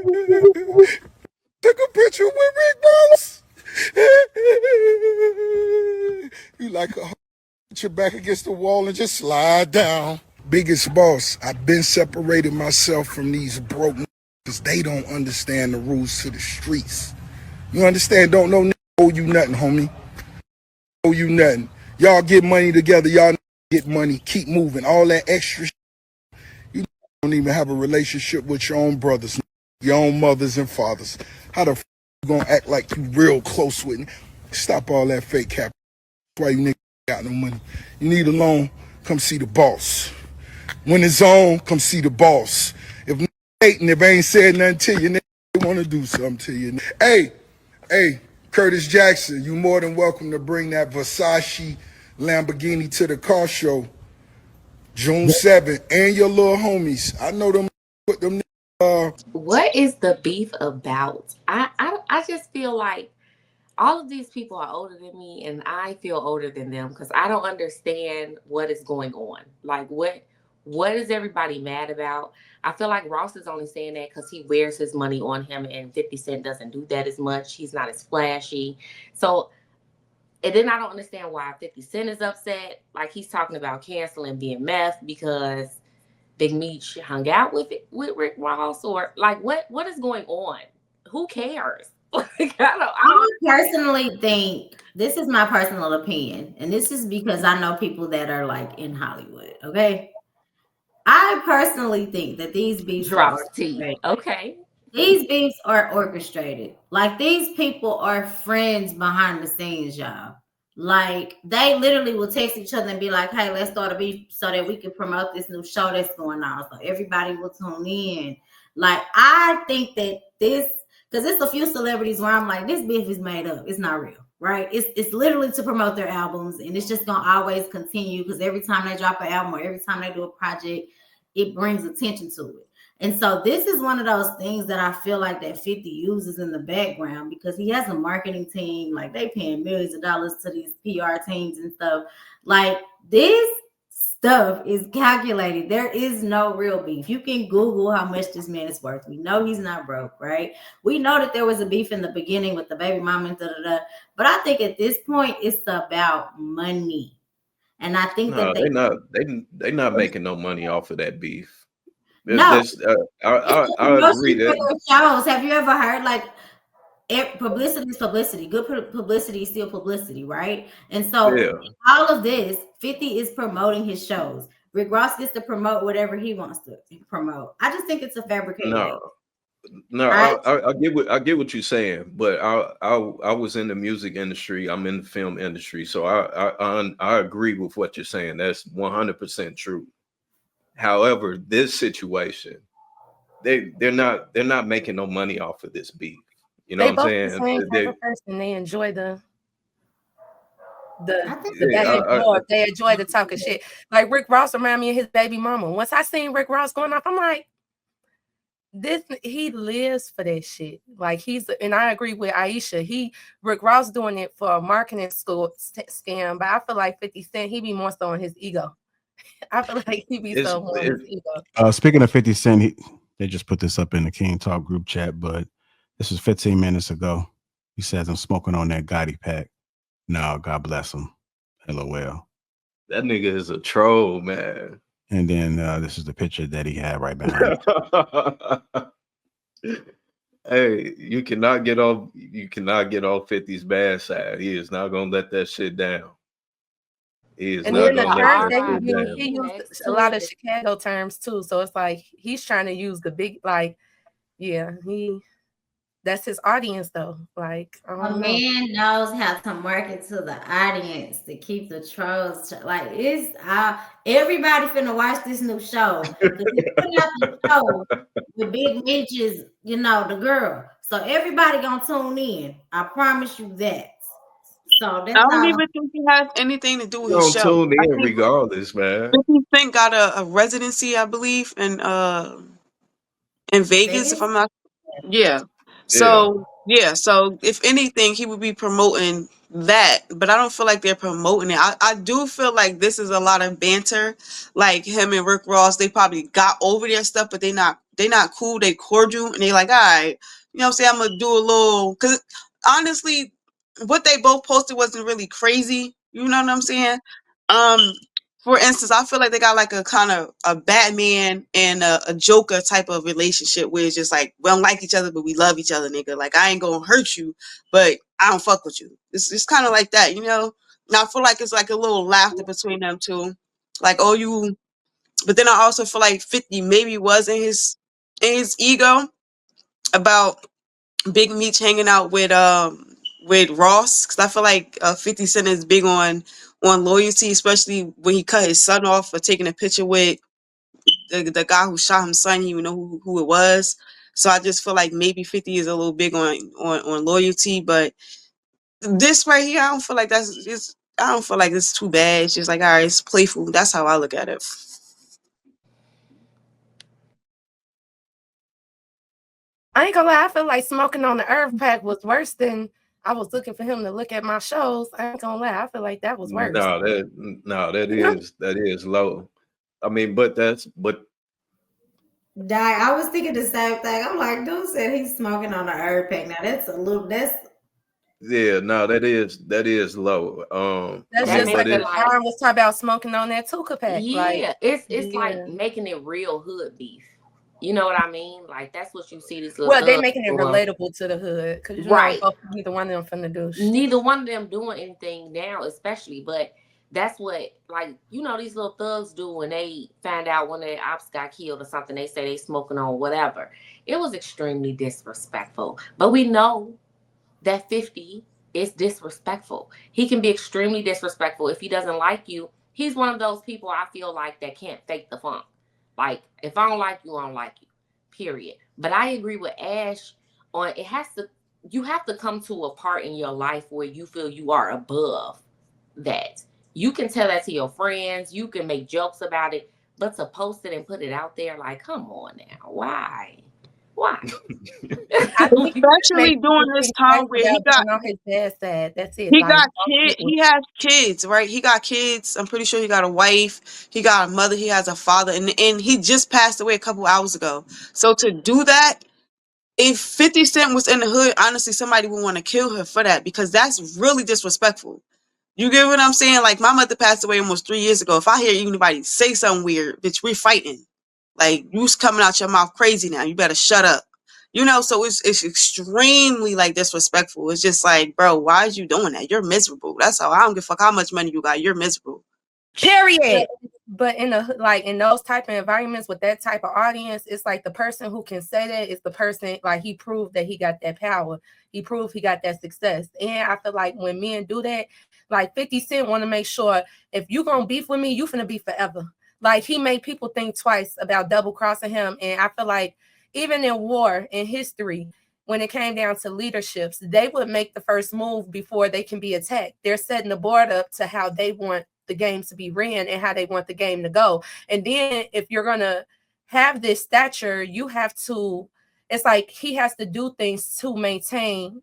Took a picture with Rick Ross. You like put your back against the wall and just slide down. Biggest boss, I've been separated myself from these broke because they don't understand the rules to the streets. You understand? Don't know owe you nothing, homie. Owe you nothing. Y'all get money together. Y'all get money. Keep moving. All that extra. You don't even have a relationship with your own brothers, your own mothers and fathers. How the you gonna act like you real close with me? Stop all that fake cap. That's why you niggas got no money. You need a loan? Come see the boss. When it's on, come see the boss. If hating, if I ain't said nothing to you, they want to do something to you. Hey, Curtis Jackson, you more than welcome to bring that Versace Lamborghini to the car show June 7th and your little homies. I know them. Put them. What is the beef about? I just feel like all of these people are older than me and I feel older than them because I don't understand what is going on. Like what is everybody mad about? I feel like Ross is only saying that because he wears his money on him and 50 Cent doesn't do that as much. He's not as flashy. So and then I don't understand why 50 Cent is upset. Like he's talking about canceling BMF because Big Meech hung out with Rick Ross or like what is going on? Who cares? Like I don't I personally think this is my personal opinion, and this is because I know people that are like in Hollywood. Okay, I personally think that these beefs are drops T. orchestrated. Okay. These beefs are orchestrated. Like these people are friends behind the scenes, y'all. Like they literally will text each other and be like, "Hey, let's start a beef so that we can promote this new show that's going on, so everybody will tune in." Like I think that this, because it's a few celebrities where I'm like, this beef is made up. It's not real, right? It's literally to promote their albums, and it's just gonna always continue because every time they drop an album or every time they do a project, it brings attention to it. And so this is one of those things that I feel like that 50 uses in the background because he has a marketing team. Like they paying millions of dollars to these PR teams and stuff. Like this stuff is calculated. There is no real beef. You can Google how much this man is worth. We know he's not broke, right? We know that there was a beef in the beginning with the baby mama and da da da. But I think at this point it's about money. And I think that No, they not making no money off of that beef. no, There's it's the I agree promotion for that their shows. Have you ever heard like publicity is publicity? Good publicity is still publicity, right? And so yeah. all of this, 50 is promoting his shows. Rick Ross gets to promote whatever he wants to promote. I just think it's a fabricated No, beef. no, I I get what you're saying, but I was in the music industry. I'm in the film industry, so I agree with what you're saying. That's 100% true. However, this situation, they're not making no money off of this beef. You know They what I'm both the saying? same type of person. They enjoy I think the that back Yeah, and forth. They enjoy the talking shit. Like Rick Ross remind me of his baby mama. Once I seen Rick Ross going off, I'm like, this he lives for that shit. Like and I agree with Aisha. Rick Ross doing it for a marketing school scam, but I feel like 50 Cent, he be more so on his ego. I feel like he be it's so more on his ego. Speaking of 50 Cent, they just put this up in the King Talk group chat, but this was 15 minutes ago. He says, I'm smoking on that Gotti pack. No, God bless him. LOL. that nigga is a troll, man. And then this is the picture that he had right behind Hey, you cannot get off 50's bad side. He is not gonna let that shit down. He is And not then the gonna let terms that that shit he down. used a lot of Chicago terms too. So it's like he's trying to use the big yeah, that's his audience though. Like, I a don't know. man knows how to market to the audience to keep the trolls like it's everybody finna watch this new show because he's putting out the show with Big Mitch's, the girl. So everybody gonna tune in. I promise you that. So I that's don't all. even think it has anything to do with You his don't show. tune I in think regardless, man. 50 Cent got a residency, I believe, in Vegas, if Vegas. I'm not. Yeah. Yeah. So if anything, he would be promoting that, but I don't feel like they're promoting it. I do feel like this is a lot of banter. Like him and Rick Ross, they probably got over their stuff, but they not they not cool, they cordial, and they like, all right, you know what I'm saying? I'm gonna do a little, because honestly, what they both posted wasn't really crazy. You know what I'm saying? Um, for instance, I feel like they got like a kind of a Batman and a Joker type of relationship where it's just like we don't like each other, but we love each other, nigga. Like I ain't gonna hurt you, but I don't fuck with you. It's kind of like that, you know. And I feel like it's like a little laughter between them two, like oh you. But then I also feel like 50 maybe was in his ego about Big Meech hanging out with Ross, because I feel like 50 Cent is big on loyalty, especially when he cut his son off for taking a picture with the guy who shot his son. He even know who it was. So I just feel like maybe 50 is a little big on loyalty, but this right here, I don't feel like I don't feel like it's too bad. It's just like all right, it's playful. That's how I look at it. I ain't gonna lie, I feel like Smoking on the Earth Pack was worse than I was looking for him to look at my shows. I ain't gonna lie, I feel like that was worse. That is low. I mean, but I was thinking the same thing. I'm like, dude said he's smoking on the herb pack. Now that's yeah, no, that is low. I That's mean, just makes like but it if it like, Aaron was talking about smoking on that Tuka pack. Like, yeah, it's yeah. like making it real hood beef. You know what I mean? Like that's what you see these little Well, they thugs making it doing. relatable to the hood because you know Right. neither one of them from the douche. Neither one of them doing anything now, especially, but that's what like these little thugs do when they find out one of their ops got killed or something. They say they smoking on whatever. It was extremely disrespectful, but we know that 50 is disrespectful. He can be extremely disrespectful if he doesn't like you. He's one of those people I feel like that can't fake the funk. Like if I don't like you, I don't like you. Period. But I agree with Ash on you have to come to a part in your life where you feel you are above that. You can tell that to your friends, you can make jokes about it, but to post it and put it out there, like, come on now. Why? I think he just Especially make during people this think time twice where about being on his bad side. That's it. he Like got most people. he has kids, right? He got kids. I'm pretty sure he got a wife. He got a mother. He has a father, and he just passed away a couple hours ago. So to do that, if 50 Cent was in the hood, honestly, somebody would want to kill her for that because that's really disrespectful. You get what I'm saying? Like my mother passed away almost 3 years ago. If I hear anybody say something weird, bitch, we're fighting. Like you's coming out your mouth crazy now. You better shut up. You know, so it's extremely like disrespectful. It's just like, bro, why is you doing that? You're miserable. That's all. I don't give a fuck how much money you got. You're miserable. period. But in in those type of environments with that type of audience, it's like the person who can say that is the person like he proved that he got that power. He proved he got that success. And I feel like when men do that, like 50 Cent want to make sure if you gonna beef with me, you finna be forever. Like he made people think twice about double crossing him. And I feel like even in war, in history, when it came down to leaderships, they would make the first move before they can be attacked. They're setting the board up to how they want the game to be ran and how they want the game to go. And then if you're going to have this stature, you have to, it's like he has to do things to maintain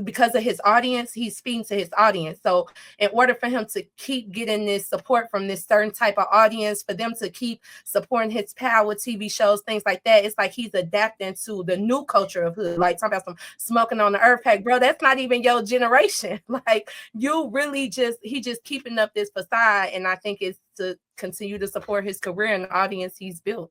because of his audience. He's speaking to his audience. So in order for him to keep getting this support from this certain type of audience, for them to keep supporting his power TV shows, things like that, it's like he's adapting to the new culture of hood. Like talking about some smoking on the earth pack, bro, that's not even your generation. Like you really he just keeping up this facade, and I think it's to continue to support his career and the audience he's built.